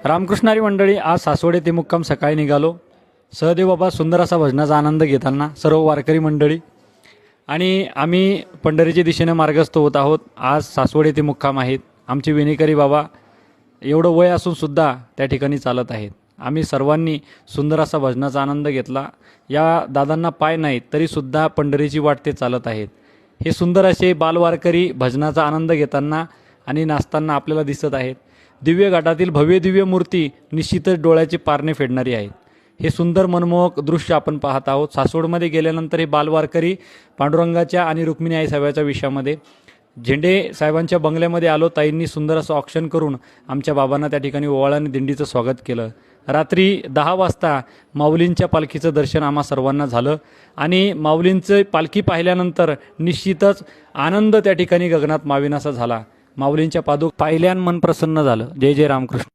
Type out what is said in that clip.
रामकृष्णारी मंडळी, आज सासवड ते मुक्काम सकाळी निघालो. सहदेव बाबा सुंदर असा भजनाचा आनंद घेताना सर्व वारकरी मंडळी आणि आम्ही पंढरीच्या दिशेने मार्गस्थ होत आहोत. आज सासवड ते मुक्काम आहेत. आमचे विनेकरी बाबा एवढं वय असून सुद्धा त्या ठिकाणी चालत आहेत. आम्ही सर्वांनी सुंदर असा भजनाचा आनंद घेतला. या दादांना पाय नाहीत तरीसुद्धा पंढरीची वाट ते चालत आहेत. हे सुंदर असे बालवारकरी भजनाचा आनंद घेताना आणि नाचताना आपल्याला दिसत आहेत. दिव्य घाटातील भव्य दिव्य मूर्ती निश्चितच डोळ्याचे पारणे फेडणारी आहेत. हे सुंदर मनमोहक दृश्य आपण पाहत आहोत. सासवडमध्ये गेल्यानंतर हे बालवारकरी पांडुरंगाच्या आणि रुक्मिणी आई साहेबाच्या विषयामध्ये झेंडे साहेबांच्या बंगल्यामध्ये आलो. ताईंनी सुंदर असं ऑक्शन करून आमच्या बाबांना त्या ठिकाणी ओवाळाने दिंडीचं स्वागत केलं. रात्री 10 वाजता माऊलींच्या पालखीचं दर्शन आम्हा सर्वांना झालं आणि माऊलींचं पालखी पाहिल्यानंतर निश्चितच आनंद त्या ठिकाणी गगनात मावेनासा झाला. माऊलींच्या पादुका पाहिल्यान मन प्रसन्न झालं. जय जय रामकृष्ण.